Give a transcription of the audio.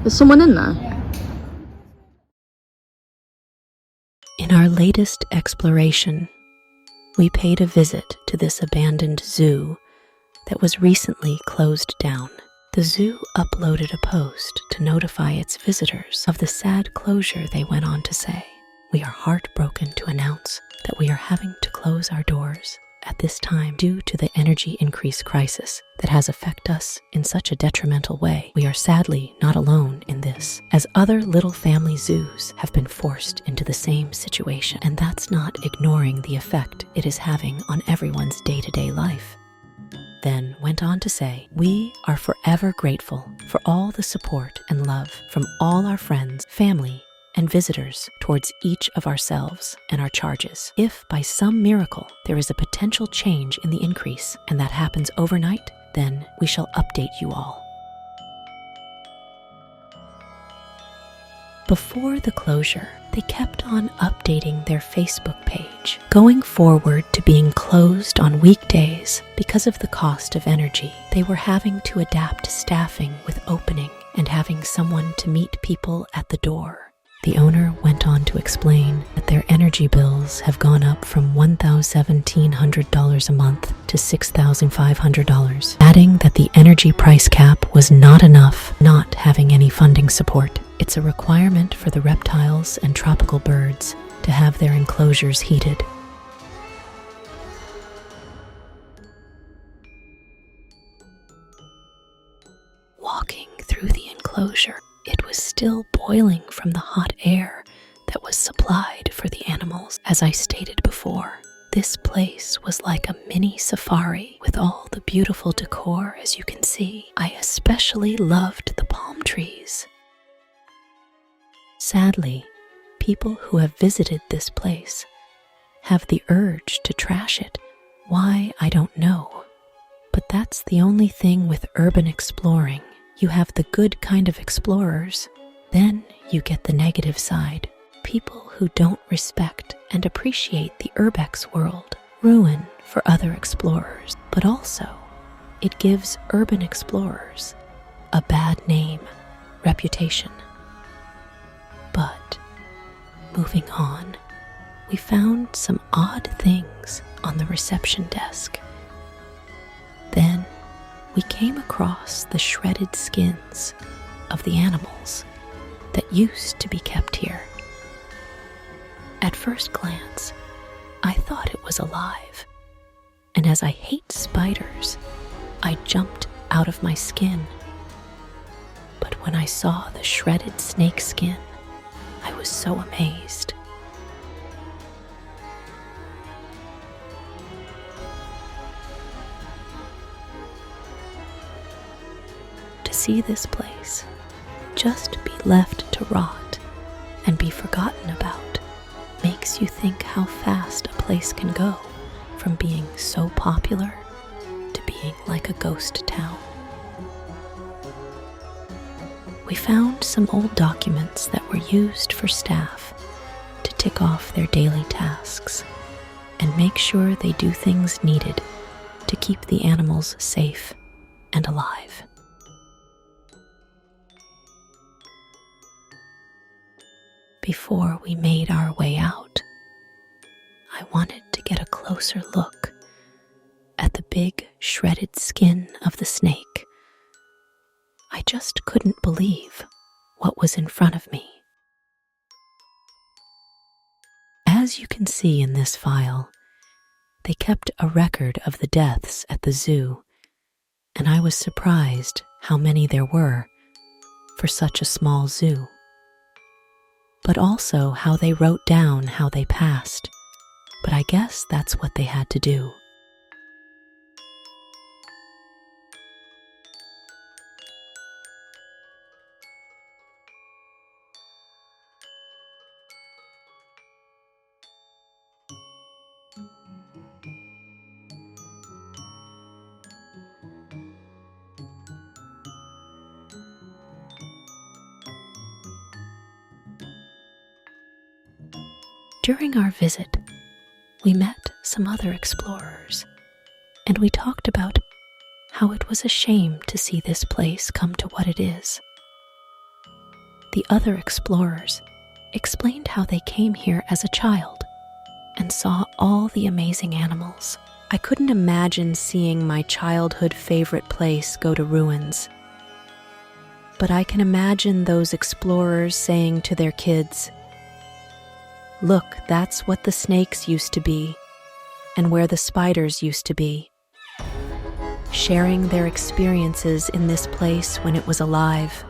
Is someone in there? In our latest exploration, we paid a visit to this abandoned zoo that was recently closed down. The zoo uploaded a post to notify its visitors of the sad closure they went on to say. We are heartbroken to announce that we are having to close our doors at this time due to the energy increase crisis that has affected us in such a detrimental way. We are sadly not alone in this, as other little family zoos have been forced into the same situation, and that's not ignoring the effect it is having on everyone's day-to-day life. Then went on to say, we are forever grateful for all the support and love from all our friends, family, and visitors towards each of ourselves and our charges. If by some miracle there is a potential change in the increase and that happens overnight, then we shall update you all. Before the closure, they kept on updating their Facebook page, going forward to being closed on weekdays because of the cost of energy. They were having to adapt staffing with opening and having someone to meet people at the door. The owner went on to explain that their energy bills have gone up from $1,700 a month to $6,500, adding that the energy price cap was not enough, not having any funding support. It's a requirement for the reptiles and tropical birds to have their enclosures heated. Walking through the enclosure, it was still boiling from the hot air that was supplied for the animals. As I stated before, this place was like a mini safari with all the beautiful decor, as you can see. I especially loved the palm trees. Sadly, people who have visited this place have the urge to trash it. Why, I don't know. But that's the only thing with urban exploring. You have the good kind of explorers, then you get the negative side. People who don't respect and appreciate the urbex world, ruin for other explorers. But also, it gives urban explorers a bad name, reputation. But, moving on, we found some odd things on the reception desk. Then, we came across the shredded skins of the animals that used to be kept here. At first glance, I thought it was alive, and as I hate spiders, I jumped out of my skin. But when I saw the shredded snake skin, I was so amazed. See this place just be left to rot and be forgotten about makes you think how fast a place can go from being so popular to being like a ghost town. We found some old documents that were used for staff to tick off their daily tasks and make sure they do things needed to keep the animals safe and alive. Before we made our way out, I wanted to get a closer look at the big shredded skin of the snake. I just couldn't believe what was in front of me. As you can see in this file, they kept a record of the deaths at the zoo, and I was surprised how many there were for such a small zoo. But also how they wrote down how they passed. But I guess that's what they had to do. During our visit, we met some other explorers, and we talked about how it was a shame to see this place come to what it is. The other explorers explained how they came here as a child and saw all the amazing animals. I couldn't imagine seeing my childhood favorite place go to ruins. But I can imagine those explorers saying to their kids, "Look, that's what the snakes used to be, and where the spiders used to be," sharing their experiences in this place when it was alive.